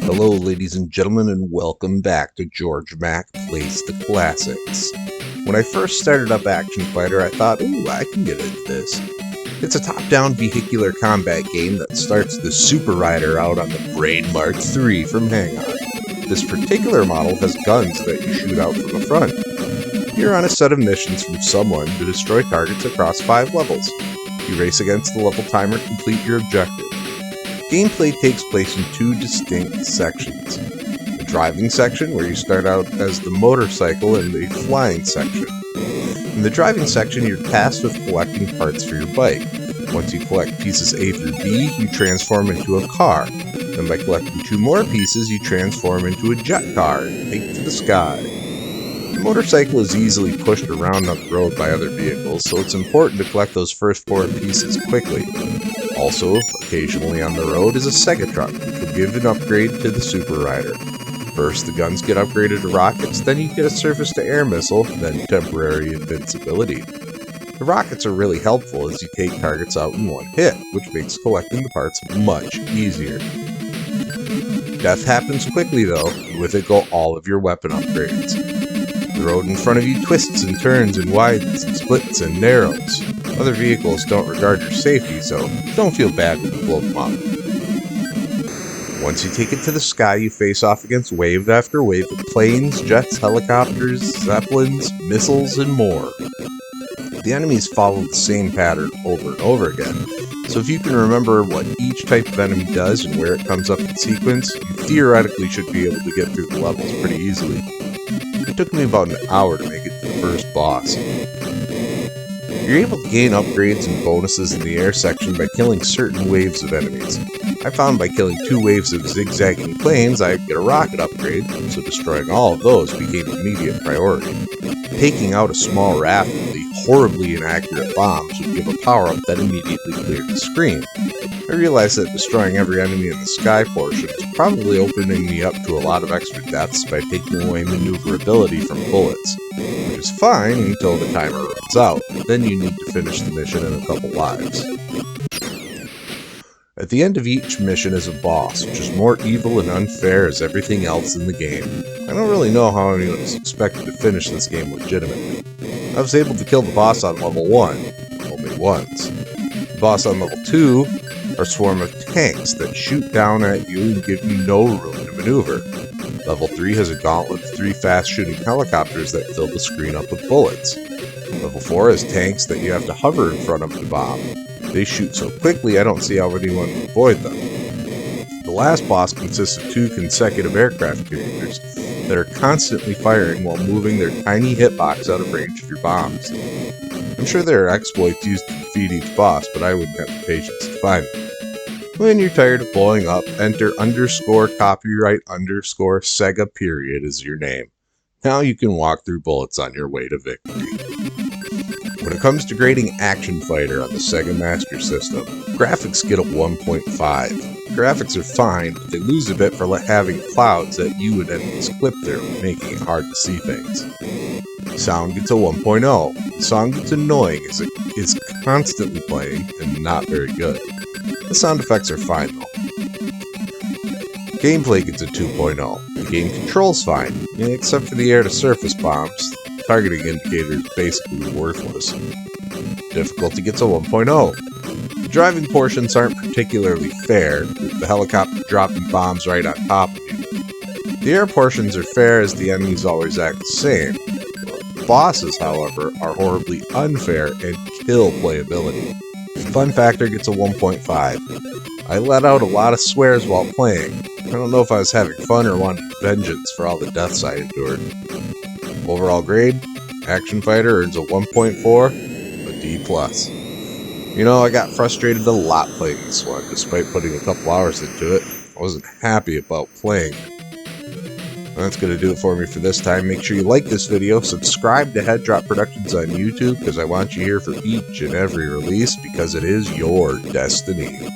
Hello, ladies and gentlemen, and welcome back to Georg Mack Plays the Classics. When I first started up Action Fighter, I thought, ooh, I can get into this. It's a top-down vehicular combat game that starts the Super Rider out on the Brain Mark III from Hang-On. This particular model has guns that you shoot out from the front. You're on a set of missions from someone to destroy targets across 5 levels. You race against the level timer to complete your objective. Gameplay takes place in 2 distinct sections. The driving section, where you start out as the motorcycle, and the flying section. In the driving section, you're tasked with collecting parts for your bike. Once you collect pieces A through B, you transform into a car. Then by collecting 2 more pieces, you transform into a jet car and take to the sky. The motorcycle is easily pushed around on the road by other vehicles, so it's important to collect those first 4 pieces quickly. Also, occasionally on the road is a Sega truck, which will give an upgrade to the Super Rider. First, the guns get upgraded to rockets, then you get a surface-to-air missile, then temporary invincibility. The rockets are really helpful as you take targets out in one hit, which makes collecting the parts much easier. Death happens quickly though, and with it go all of your weapon upgrades. The road in front of you twists and turns and widens and splits and narrows. Other vehicles don't regard your safety, so don't feel bad when you blow them up. Once you take it to the sky, you face off against wave after wave of planes, jets, helicopters, zeppelins, missiles, and more. The enemies follow the same pattern over and over again, so if you can remember what each type of enemy does and where it comes up in sequence, you theoretically should be able to get through the levels pretty easily. It took me about an hour to make it to the first boss. You're able to gain upgrades and bonuses in the air section by killing certain waves of enemies. I found by killing 2 waves of zigzagging planes, I could get a rocket upgrade, so destroying all of those became immediate priority. Taking out a small raft of the horribly inaccurate bombs would give a power-up that immediately cleared the screen. I realized that destroying every enemy in the sky portion is probably opening me up to a lot of extra deaths by taking away maneuverability from bullets, which is fine until the timer runs out. Then you need to finish the mission in a couple lives. At the end of each mission is a boss, which is more evil and unfair as everything else in the game. I don't really know how anyone is expected to finish this game legitimately. I was able to kill the boss on level 1, only once. The boss on level 2 are a swarm of tanks that shoot down at you and give you no room to maneuver. Level 3 has a gauntlet of 3 fast-shooting helicopters that fill the screen up with bullets. Level 4 has tanks that you have to hover in front of to bomb. They shoot so quickly I don't see how anyone can avoid them. The last boss consists of 2 consecutive aircraft carriers that are constantly firing while moving their tiny hitbox out of range of your bombs. I'm sure there are exploits used to defeat each boss, but I wouldn't have the patience to find them. When you're tired of blowing up, enter _copyright_Sega period as your name. Now you can walk through bullets on your way to victory. When it comes to grading Action Fighter on the Sega Master System, graphics get a 1.5. Graphics are fine, but they lose a bit for having clouds that you and enemies clip through, making it hard to see things. Sound gets a 1.0. The song gets annoying as it is constantly playing and not very good. The sound effects are fine though. Gameplay gets a 2.0. The game controls fine, except for the air-to-surface bombs. Targeting indicator is basically worthless. Difficulty gets a 1.0. The driving portions aren't particularly fair, with the helicopter dropping bombs right on top of you. The air portions are fair as the enemies always act the same. The bosses, however, are horribly unfair and kill playability. Fun factor gets a 1.5. I let out a lot of swears while playing. I don't know if I was having fun or wanted vengeance for all the deaths I endured. Overall grade, Action Fighter earns a 1.4, a D+. You know, I got frustrated a lot playing this one, despite putting a couple hours into it. I wasn't happy about playing it. That's going to do it for me for this time. Make sure you like this video, subscribe to Head Drop Productions on YouTube, because I want you here for each and every release, because it is your destiny.